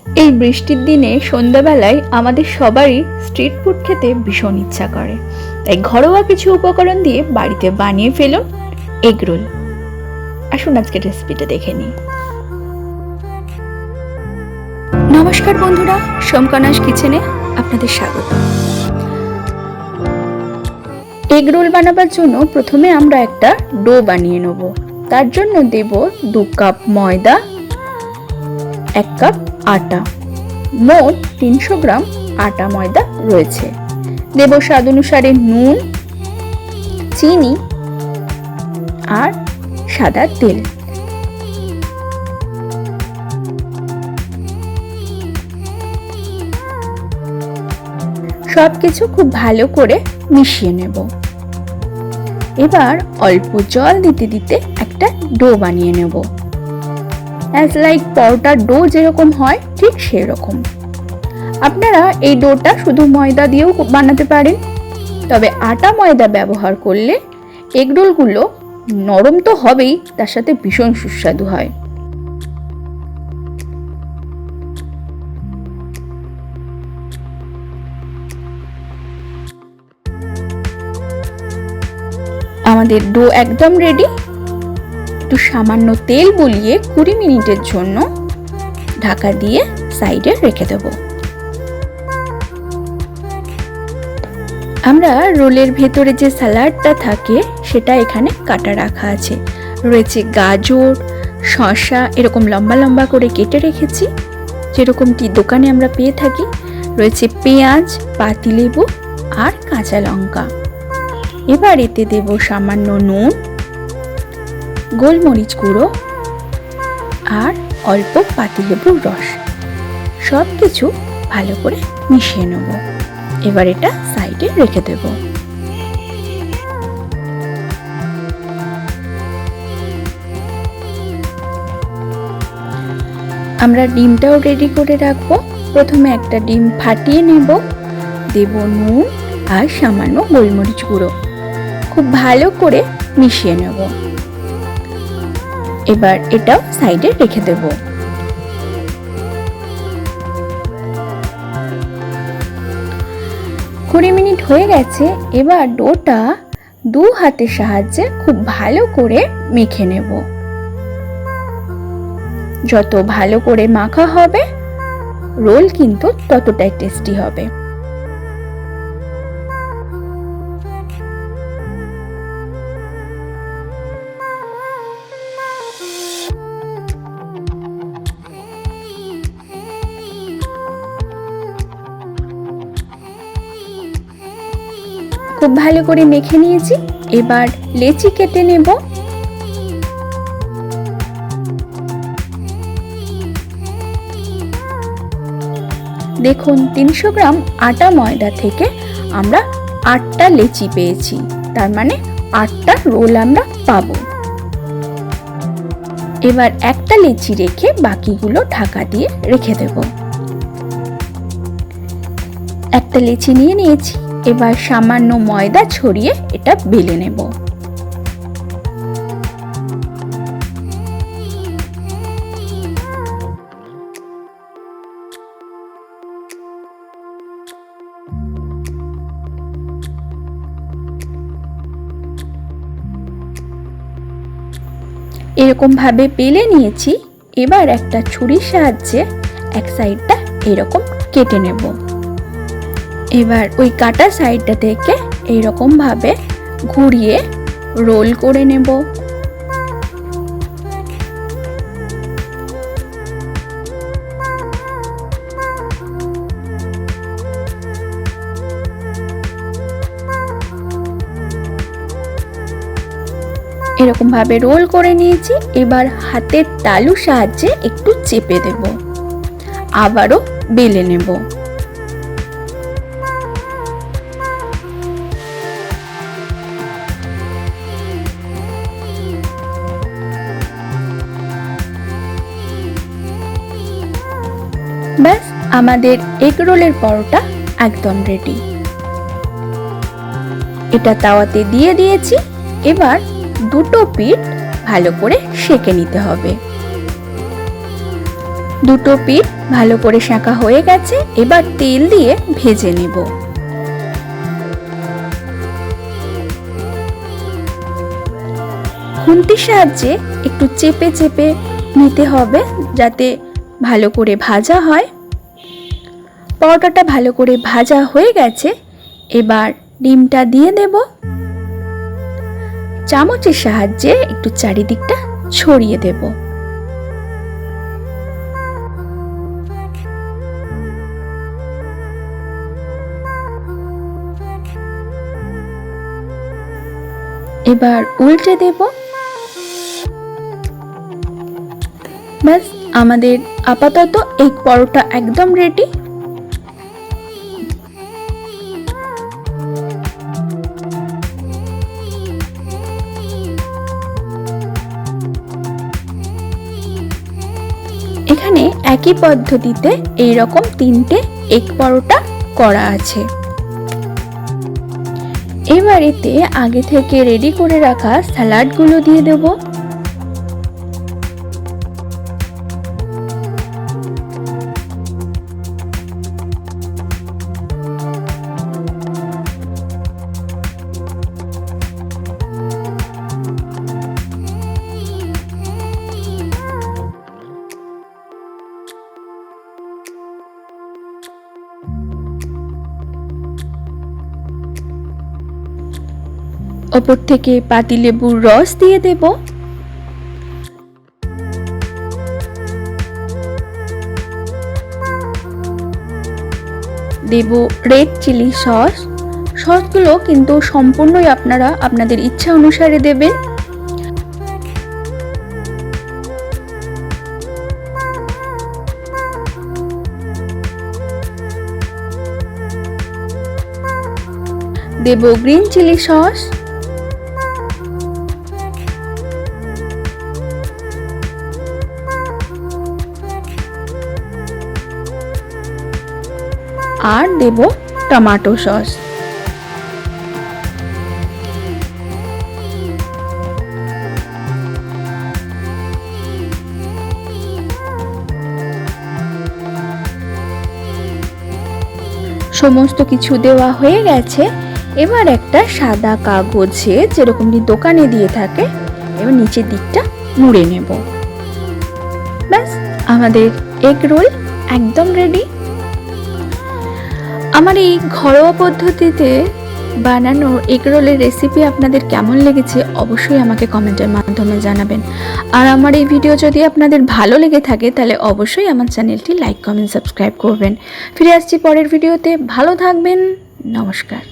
এই বৃষ্টির দিনে সন্ধ্যাবেলায় আমাদের সবারই স্ট্রিট ফুড খেতে ভীষণ ইচ্ছা করে, তাই ঘরোয়া কিছু উপকরণ দিয়ে বাড়িতে বানিয়ে ফেলুন এগরোল। আসুন আজকের রেসিপিটা দেখে নিই। নমস্কার বন্ধুরা, সোমকনাস কিচেনে আপনাদের স্বাগত। এগরোল বানাবার জন্য প্রথমে আমরা একটা ডো বানিয়ে নেব। তার জন্য দেব 2 কাপ ময়দা, 1 কাপ আটা, মোট 300 গ্রাম আটা ময়দা রয়েছে। দেব স্বাদ অনুসারে নুন, চিনি আর সাদা তেল। সবকিছু খুব ভালো করে মিশিয়ে নেব। এবার অল্প জল দিতে দিতে একটা ডো বানিয়ে নেব, অ্যাজ লাইক পরোটার ডো যেরকম হয় ঠিক সেরকম। আপনারা এই ডোটা শুধু ময়দা দিয়েও বানাতে পারেন, তবে আটা ময়দা ব্যবহার করলে এগরোলগুলো নরম তো হবেই, তার সাথে ভীষণ সুস্বাদু হয়। আমাদের ডো একদম রেডি। একটু সামান্য তেল বুলিয়ে 20 মিনিটের জন্য ঢাকা দিয়ে সাইডে রেখে দেব। আমরা রোলের ভেতরে যে স্যালাডটা থাকে সেটা এখানে কাটা রাখা আছে। রয়েছে গাজর, শসা, এরকম লম্বা লম্বা করে কেটে রেখেছি, যেরকমটি দোকানে আমরা পেয়ে থাকি। রয়েছে পেঁয়াজ, পাতিলেবু আর কাঁচা লঙ্কা। এবার এতে দেব সামান্য নুন, গোলমরিচ গুঁড়ো আর অল্প পাতিলেবুর রস। সব কিছু ভালো করে মিশিয়ে নেব। এবার এটা সাইডে রেখে দেব। আমরা ডিমটাও রেডি করে রাখবো। প্রথমে একটা ডিম ফাটিয়ে নেব, দেব নুন আর সামান্য গোলমরিচ গুঁড়ো। খুব ভালো করে মিশিয়ে নেব। এবার এটাও সাইডে রেখে দেব। কুড়ি মিনিট হয়ে গেছে। এবার ডোটা 2 হাতের সাহায্যে খুব ভালো করে মেখে নেব। যত ভালো করে মাখা হবে রোল কিন্তু ততটাই টেস্টি হবে। খুব ভালো করে মেখে নিয়েছি। এবার লেচি কেটে নেব। দেখুন 300 গ্রাম আটা ময়দা থেকে আমরা 8টা লেচি পেয়েছি, তার মানে 8টা রোল আমরা পাবো। এবার একটা লেচি রেখে বাকিগুলো ঢাকা দিয়ে রেখে দেব। একটা লেচি নিয়ে নিয়েছি। এবার সামান্য ময়দা ছড়িয়ে এটা বেলে নেব। এরকম ভাবে বেলে নিয়েছি। এবার একটা ছুরির সাহায্যে এক সাইডটা এরকম কেটে নেব। এবার ওই কাটা সাইডটা থেকে এইরকম ভাবে ঘুরিয়ে রোল করে নেব। এরকম ভাবে রোল করে নিয়েছি। এবার হাতের তালুর সাহায্যে একটু চেপে দেব, আবারও বেলে নেব। ব্যাস, আমাদের এগরোলের পরোটা একদম রেডি। এটা তাওয়াতে দিয়ে দিয়েছি। এবার দুটো পিঠ ভালো করে সেঁকে নিতে হবে। দুটো পিঠ ভালো করে সেঁকা হয়ে গেছে, এবার তেল দিয়ে ভেজে নেব। খুন্তির সাহায্যে একটু চেপে চেপে নিতে হবে যাতে ভালো করে ভাজা হয়। পরোটাটা ভালো করে ভাজা হয়ে গেছে, এবার ডিমটা দিয়ে দেব। চামচের সাহায্যে একটু চারিদিকটা ছড়িয়ে দেব। এবার উল্টে দেব। ব্যাস, আমাদের আপাতত এগ পরোটা একদম রেডি। এখানে একই পদ্ধতিতে এইরকম 3টে এগ পরোটা করা আছে। এবার এতে আগে থেকে রেডি করে রাখা স্যালাডগুলো দিয়ে দেব। ওপর থেকে পাতিলেবুর রস দিয়ে দেব। দেব রেড চিলি সস। সসগুলো কিন্তু সম্পূর্ণই আপনারা আপনাদের ইচ্ছা অনুসারে দেবেন। দেব গ্রিন চিলি সস। আর দেব টমেটো সস। সমস্ত কিছু দেওয়া হয়ে গেছে। এবার একটা সাদা কাগজে যেরকম দোকানে দিয়ে থাকে, এবার নিচের দিকটা মুড়ে নেব। ব্যাস, আমাদের এগ রোল একদম রেডি। আমার এই ঘরোয়া পদ্ধতিতে বানানো এগ রোলের রেসিপি আপনাদের কেমন লেগেছে অবশ্যই আমাকে কমেন্টের মাধ্যমে জানাবেন। আর আমার এই ভিডিও যদি আপনাদের ভালো লেগে থাকে তাহলে অবশ্যই আমার চ্যানেলটি লাইক, কমেন্ট, সাবস্ক্রাইব করবেন। ফিরে আসছি পরের ভিডিওতে। ভালো থাকবেন। নমস্কার।